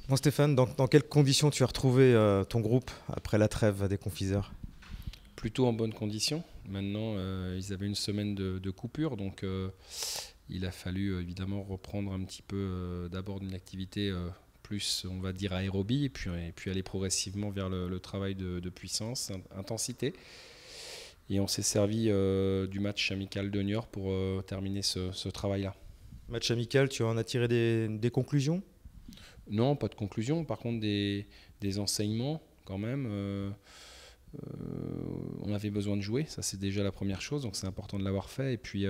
Bon Stéphane, dans quelles conditions tu as retrouvé ton groupe après la trêve des confiseurs? Plutôt en bonnes conditions. Maintenant, ils avaient une semaine de coupure, donc il a fallu évidemment reprendre un petit peu d'abord une activité plus, on va dire, aérobie, et puis aller progressivement vers le travail de puissance, intensité. Et on s'est servi du match amical de Niort pour terminer ce travail-là. Match amical, tu en as tiré des conclusions? Non, pas de conclusion, par contre des enseignements quand même. On avait besoin de jouer, ça c'est déjà la première chose, donc c'est important de l'avoir fait. Et puis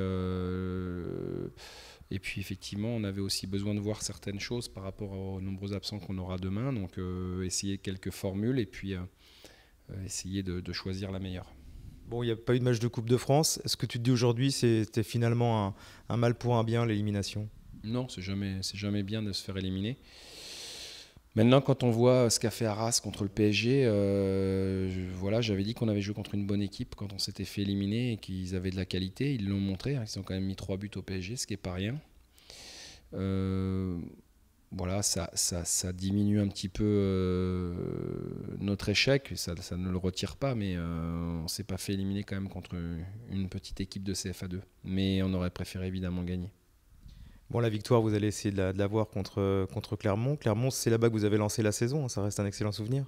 effectivement, on avait aussi besoin de voir certaines choses par rapport aux nombreux absents qu'on aura demain, donc essayer quelques formules et puis essayer de choisir la meilleure. Bon, il n'y a pas eu de match de Coupe de France. Est-ce que tu te dis aujourd'hui c'était finalement un mal pour un bien, l'élimination? Non, c'est jamais bien de se faire éliminer. Maintenant, quand on voit ce qu'a fait Arras contre le PSG, voilà, j'avais dit qu'on avait joué contre une bonne équipe quand on s'était fait éliminer et qu'ils avaient de la qualité. Ils l'ont montré, hein, ils ont quand même mis 3 buts au PSG, ce qui n'est pas rien. Euh, voilà, ça diminue un petit peu notre échec. Ça ne le retire pas, mais on ne s'est pas fait éliminer quand même contre une petite équipe de CFA2. Mais on aurait préféré évidemment gagner. Bon, la victoire, vous allez essayer de l'avoir contre Clermont. Clermont, c'est là-bas que vous avez lancé la saison, hein, ça reste un excellent souvenir.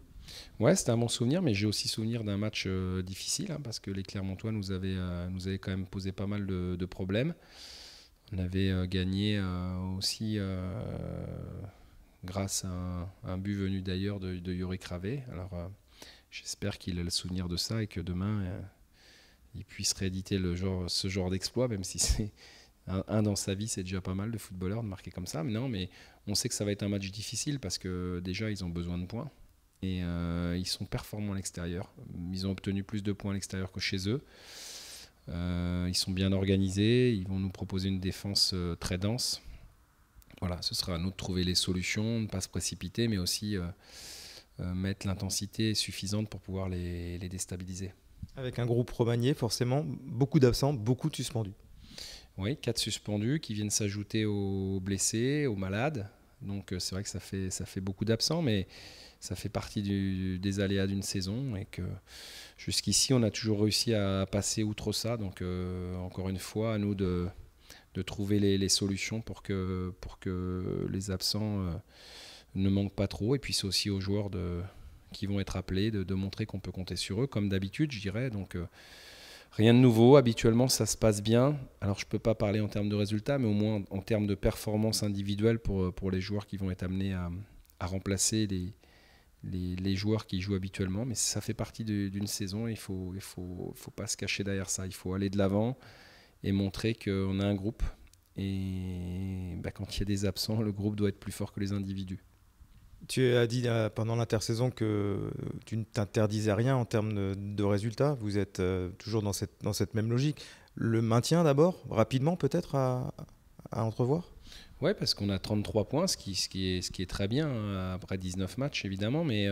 Ouais, c'était un bon souvenir, mais j'ai aussi souvenir d'un match difficile, hein, parce que les Clermontois nous avaient quand même posé pas mal de problèmes. On avait gagné aussi grâce à un but venu d'ailleurs de Yuri Kravé. Alors j'espère qu'il a le souvenir de ça et que demain il puisse rééditer ce genre d'exploit, même si c'est un dans sa vie, c'est déjà pas mal de footballeurs de marquer comme ça. Mais non, mais on sait que ça va être un match difficile parce que déjà ils ont besoin de points. Et ils sont performants à l'extérieur. Ils ont obtenu plus de points à l'extérieur que chez eux. Ils sont bien organisés. Ils vont nous proposer une défense très dense. Voilà, ce sera à nous de trouver les solutions, ne pas se précipiter, mais aussi mettre l'intensité suffisante pour pouvoir les déstabiliser. Avec un groupe remanié, forcément, beaucoup d'absents, beaucoup de suspendus. Oui, 4 suspendus qui viennent s'ajouter aux blessés, aux malades. Donc c'est vrai que ça fait beaucoup d'absents, mais ça fait partie des aléas d'une saison et que jusqu'ici on a toujours réussi à passer outre ça. Donc encore une fois, à nous de trouver les solutions pour que les absents ne manquent pas trop. Et puis c'est aussi aux joueurs qui vont être appelés de montrer qu'on peut compter sur eux, comme d'habitude, je dirais. Donc rien de nouveau, habituellement ça se passe bien. Alors je ne peux pas parler en termes de résultats, mais au moins en termes de performance individuelle pour les joueurs qui vont être amenés à remplacer les joueurs qui jouent habituellement. Mais ça fait partie d'une saison, il faut pas se cacher derrière ça. Il faut aller de l'avant et montrer qu'on a un groupe. Et bah, quand il y a des absents, le groupe doit être plus fort que les individus. Tu as dit pendant l'intersaison que tu ne t'interdisais rien en termes de résultats. Vous êtes toujours dans cette même logique. Le maintien d'abord, rapidement peut-être à entrevoir? Ouais, parce qu'on a 33 points, ce qui est très bien hein, après 19 matchs évidemment, mais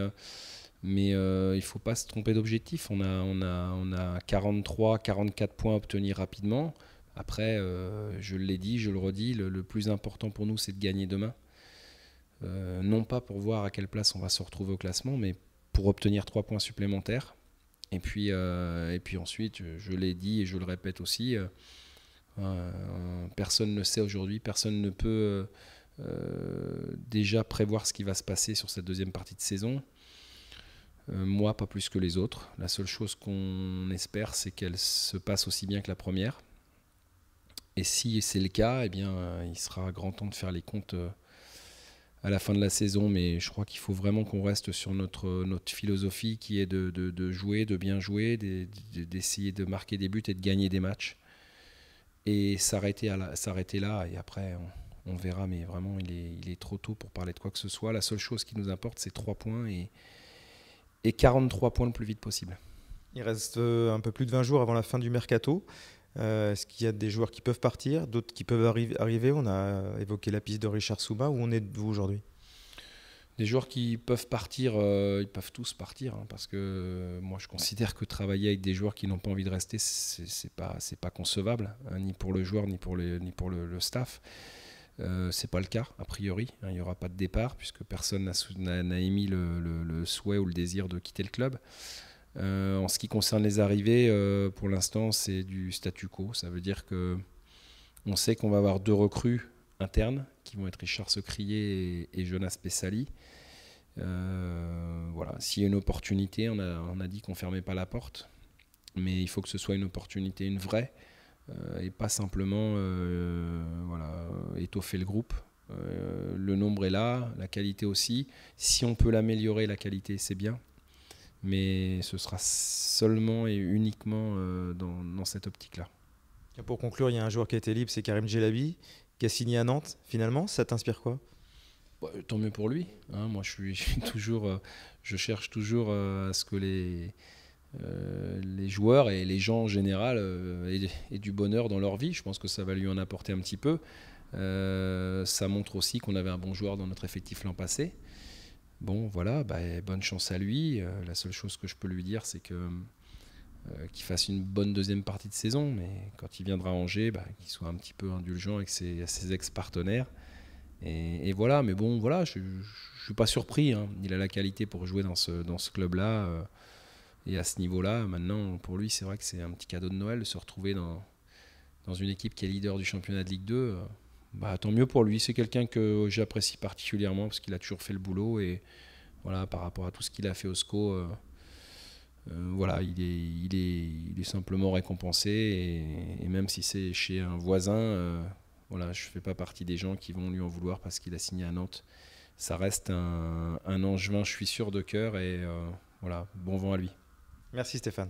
il ne faut pas se tromper d'objectif. On a 43, 44 points à obtenir rapidement. Après, je l'ai dit, je le redis, le plus important pour nous, c'est de gagner demain. Non pas pour voir à quelle place on va se retrouver au classement, mais pour obtenir 3 points supplémentaires. Et puis ensuite, je l'ai dit et je le répète aussi, personne ne sait aujourd'hui, personne ne peut déjà prévoir ce qui va se passer sur cette deuxième partie de saison. Moi, pas plus que les autres. La seule chose qu'on espère, c'est qu'elle se passe aussi bien que la première. Et si c'est le cas, eh bien, il sera grand temps de faire les comptes à la fin de la saison. Mais je crois qu'il faut vraiment qu'on reste sur notre philosophie qui est de jouer, de bien jouer, d'essayer de marquer des buts et de gagner des matchs. Et s'arrêter là. Et après, on verra. Mais vraiment, il est trop tôt pour parler de quoi que ce soit. La seule chose qui nous importe, c'est 3 points et 43 points le plus vite possible. Il reste un peu plus de 20 jours avant la fin du mercato. Est-ce qu'il y a des joueurs qui peuvent partir, d'autres qui peuvent arriver? On a évoqué la piste de Richard Souma. Où en êtes-vous aujourd'hui? Des joueurs qui peuvent partir, ils peuvent tous partir, hein, parce que moi je considère que travailler avec des joueurs qui n'ont pas envie de rester, c'est pas concevable, hein, ni pour le joueur, ni pour le staff. C'est pas le cas, a priori. Hein, il n'y aura pas de départ, puisque personne n'a émis le souhait ou le désir de quitter le club. En ce qui concerne les arrivées, pour l'instant, c'est du statu quo. Ça veut dire qu'on sait qu'on va avoir 2 recrues internes, qui vont être Richard Secrier et Jonas Pessali. Voilà. S'il y a une opportunité, on a dit qu'on ne fermait pas la porte, mais il faut que ce soit une opportunité, une vraie, et pas simplement voilà, étoffer le groupe. Le nombre est là, la qualité aussi. Si on peut l'améliorer, la qualité, c'est bien, mais ce sera seulement et uniquement dans cette optique-là. Et pour conclure, il y a un joueur qui a été libre, c'est Karim Djelabi, qui a signé à Nantes. Finalement, ça t'inspire quoi? Tant mieux pour lui. Hein. Moi, je cherche toujours à ce que les joueurs et les gens en général aient du bonheur dans leur vie. Je pense que ça va lui en apporter un petit peu. Ça montre aussi qu'on avait un bon joueur dans notre effectif l'an passé. Bon, voilà, bonne chance à lui. La seule chose que je peux lui dire, c'est qu'il fasse une bonne deuxième partie de saison, mais quand il viendra à Angers, qu'il soit un petit peu indulgent avec ses ex-partenaires. Et voilà, mais bon, voilà, je ne suis pas surpris. Hein. Il a la qualité pour jouer dans ce club-là et à ce niveau-là. Maintenant, pour lui, c'est vrai que c'est un petit cadeau de Noël de se retrouver dans une équipe qui est leader du championnat de Ligue 2. Tant mieux pour lui. C'est quelqu'un que j'apprécie particulièrement parce qu'il a toujours fait le boulot. Et voilà, par rapport à tout ce qu'il a fait au SCO, voilà, il est simplement récompensé. Et même si c'est chez un voisin, voilà, je ne fais pas partie des gens qui vont lui en vouloir parce qu'il a signé à Nantes. Ça reste un Angevin, je suis sûr, de cœur. Et voilà, bon vent à lui. Merci Stéphane.